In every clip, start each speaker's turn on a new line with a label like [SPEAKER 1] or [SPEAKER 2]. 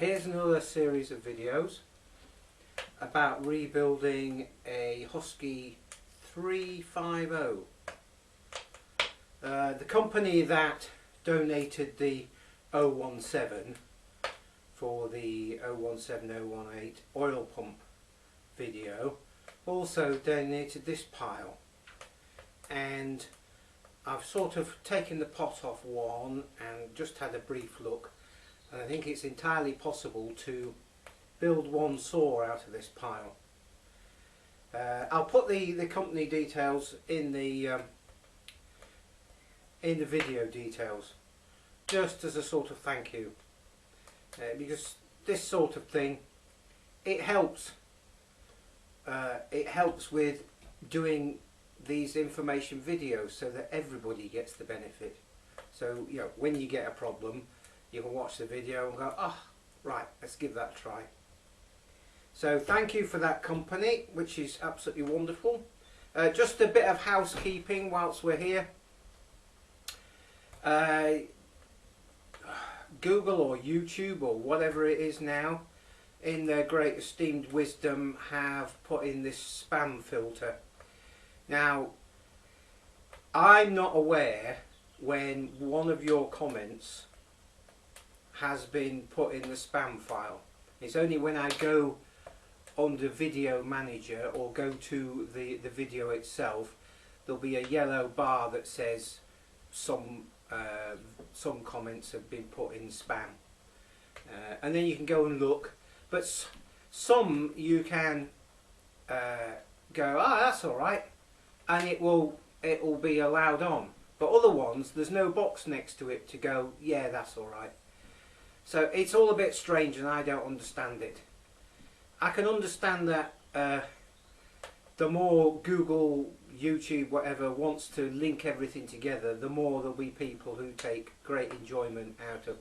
[SPEAKER 1] Here's another series of videos about rebuilding a Husky 350. The company that donated the 017 for the 017018 oil pump video also donated this pile, and I've sort of taken the pot off one and just had a brief look, and I think it's entirely possible to build one saw out of this pile. I'll put the company details in the video details, just as a sort of thank you, because this sort of thing, it helps with doing these information videos so that everybody gets the benefit. So, you know, when you get a problem, you can watch the video and go, oh, right, let's give that a try. So thank you for that company, which is absolutely wonderful. Just a bit of housekeeping whilst we're here. Google or YouTube or whatever it is now, in their great esteemed wisdom, have put in this spam filter. Now, I'm not aware when one of your comments has been put in the spam file. It's only when I go under Video Manager or go to the video itself, there'll be a yellow bar that says some comments have been put in spam, and then you can go and look. But some you can go, ah, that's all right, and it will be allowed on. But other ones, there's no box next to it to go, yeah, that's all right. So it's all a bit strange, and I don't understand it. I can understand that the more Google, YouTube, whatever wants to link everything together, the more there'll be people who take great enjoyment out of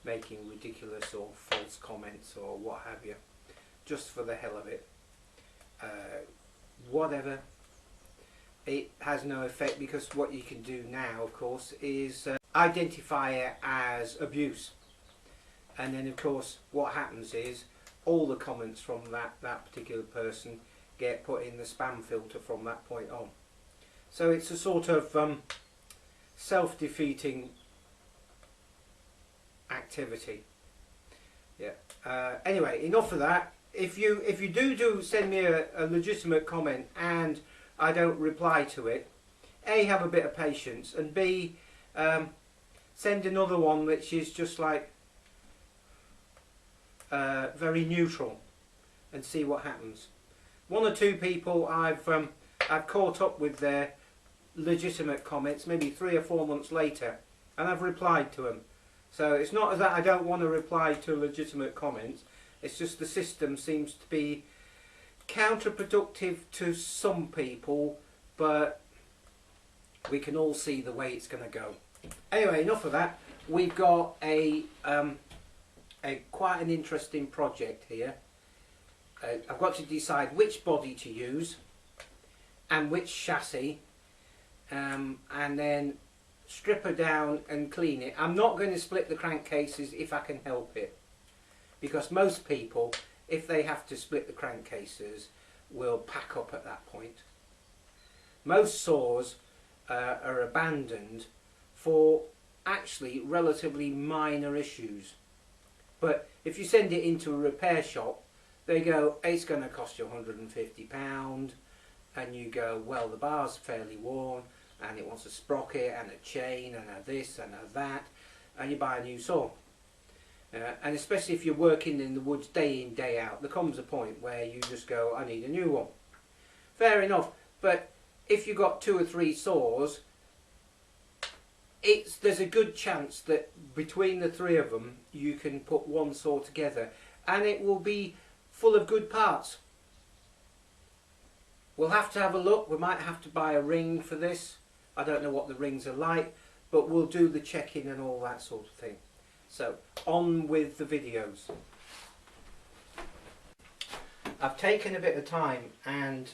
[SPEAKER 1] making ridiculous or false comments or what have you, just for the hell of it. Whatever, it has no effect, because what you can do now, of course, is identify it as abuse, and then of course what happens is all the comments from that particular person get put in the spam filter from that point on. So it's a sort of self-defeating activity. Yeah. Anyway, enough of that. If you do send me a legitimate comment and I don't reply to it, A, have a bit of patience, and B, send another one which is just like very neutral, and see what happens. One or two people I've caught up with their legitimate comments maybe 3 or 4 months later, and I've replied to them. So it's not that I don't want to reply to legitimate comments, it's just the system seems to be counterproductive to some people, but we can all see the way it's going to go. Anyway, enough of that. We've got a quite an interesting project here. I've got to decide which body to use and which chassis, and then strip her down and clean it. I'm not going to split the crankcases if I can help it, because most people, if they have to split the crankcases, will pack up at that point. Most saws are abandoned for actually relatively minor issues, but if you send it into a repair shop, they go, it's going to cost you £150, and you go, well, the bar's fairly worn, and it wants a sprocket and a chain and a this and a that, and you buy a new saw. And especially if you're working in the woods day in, day out, there comes a point where you just go, I need a new one. Fair enough, but if you've got 2 or 3 saws, there's a good chance that between the 3 of them you can put one saw together, and it will be full of good parts. We'll have to have a look. We might have to buy a ring for this. I don't know what the rings are like, but we'll do the check-in and all that sort of thing. So, on with the videos. I've taken a bit of time and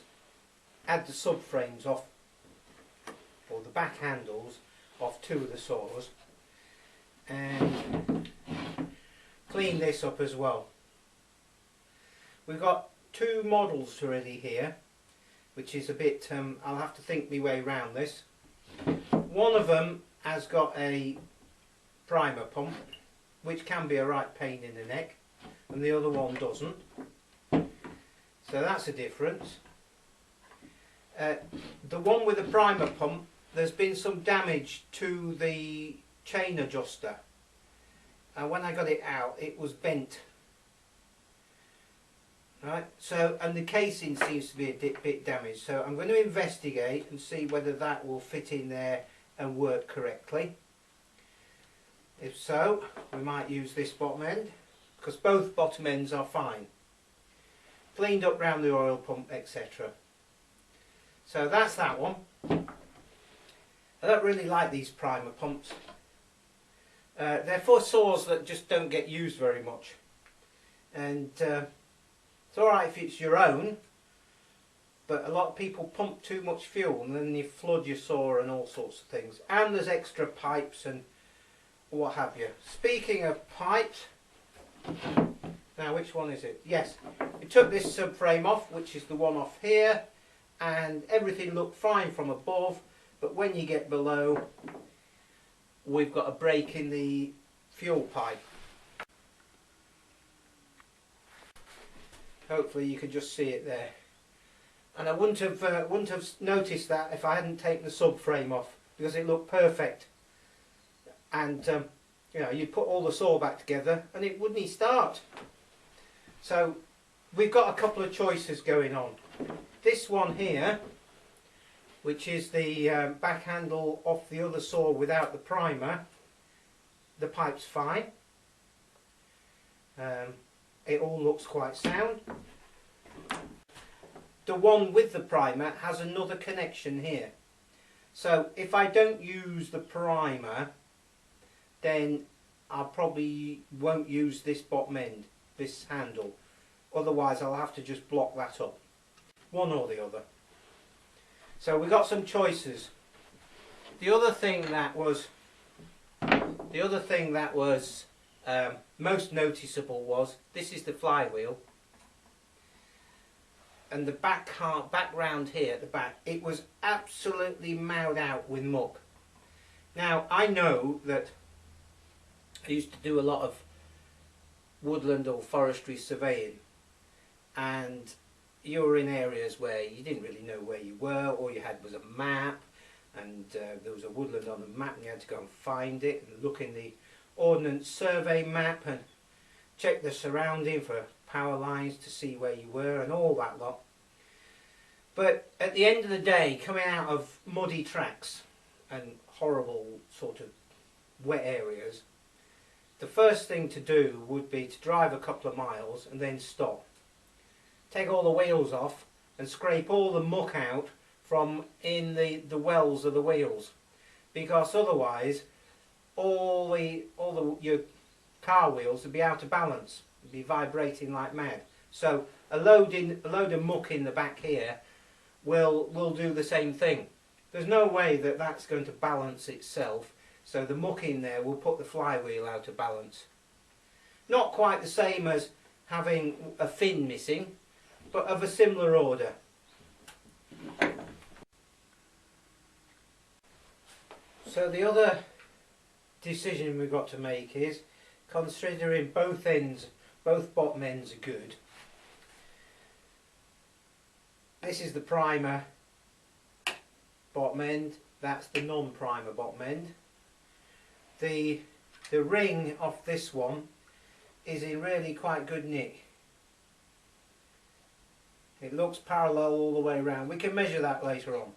[SPEAKER 1] had the subframes off, or the back handles off 2 of the saws, and clean this up as well. We've got two models really here, which is a bit, I'll have to think my way around this. One of them has got a primer pump, which can be a right pain in the neck, and the other one doesn't. So that's a difference. The one with the primer pump, there's been some damage to the chain adjuster. And when I got it out, it was bent. Right, so, and the casing seems to be a bit damaged, so I'm going to investigate and see whether that will fit in there and work correctly. If so, we might use this bottom end, because both bottom ends are fine. Cleaned up round the oil pump, etc. So that's that one. I don't really like these primer pumps. They're for saws that just don't get used very much. And it's alright if it's your own, but a lot of people pump too much fuel and then you flood your saw and all sorts of things. And there's extra pipes and what have you. Speaking of pipes, now which one is it? Yes, we took this subframe off, which is the one off here, and everything looked fine from above, but when you get below, we've got a break in the fuel pipe. Hopefully you can just see it there. And I wouldn't have noticed that if I hadn't taken the subframe off, because it looked perfect. And you know, you'd put all the saw back together and it wouldn't start. So we've got a couple of choices going on. This one here, which is the back handle off the other saw without the primer, the pipe's fine. It all looks quite sound. The one with the primer has another connection here. So if I don't use the primer, then I probably won't use this bottom end, this handle. Otherwise I'll have to just block that up. One or the other. So we got some choices. The other thing that was most noticeable was, this is the flywheel, and the back round here at the back, it was absolutely mowed out with muck. Now I know that I used to do a lot of woodland or forestry surveying, and you were in areas where you didn't really know where you were. All you had was a map, and there was a woodland on the map and you had to go and find it and look in the Ordnance Survey map and check the surrounding for power lines to see where you were and all that lot. But at the end of the day, coming out of muddy tracks and horrible sort of wet areas, the first thing to do would be to drive a couple of miles and then stop. Take all the wheels off and scrape all the muck out from in the wells of the wheels, because otherwise your car wheels would be out of balance, would be vibrating like mad. So a load of muck in the back here will do the same thing. There's no way that that's going to balance itself, so the muck in there will put the flywheel out of balance. Not quite the same as having a fin missing, but of a similar order. So the other decision we've got to make is, considering both bottom ends are good, this is the primer bottom end, that's the non-primer bottom end. The ring off this one is in really quite good nick. It looks parallel all the way around. We can measure that later on.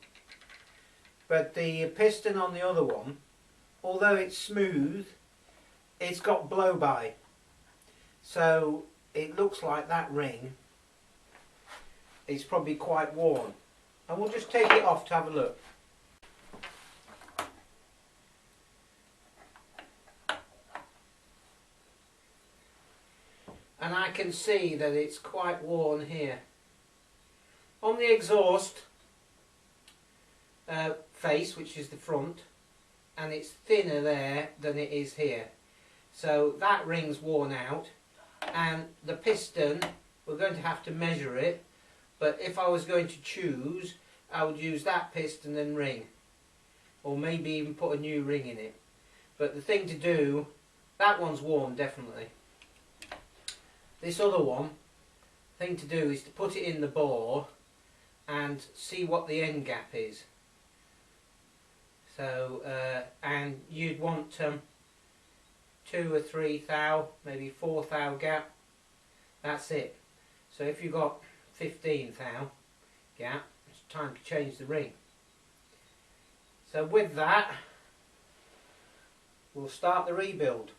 [SPEAKER 1] But the piston on the other one, although it's smooth, it's got blow-by. So it looks like that ring is probably quite worn. And we'll just take it off to have a look. And I can see that it's quite worn here. On the exhaust face, which is the front, and it's thinner there than it is here. So that ring's worn out, and the piston, we're going to have to measure it, but if I was going to choose, I would use that piston and ring, or maybe even put a new ring in it. But the thing to do, that one's worn definitely. This other one, thing to do is to put it in the bore and see what the end gap is. So, and you'd want 2 or 3 thou, maybe 4 thou gap. That's it. So if you've got 15 thou gap, it's time to change the ring. So with that, we'll start the rebuild.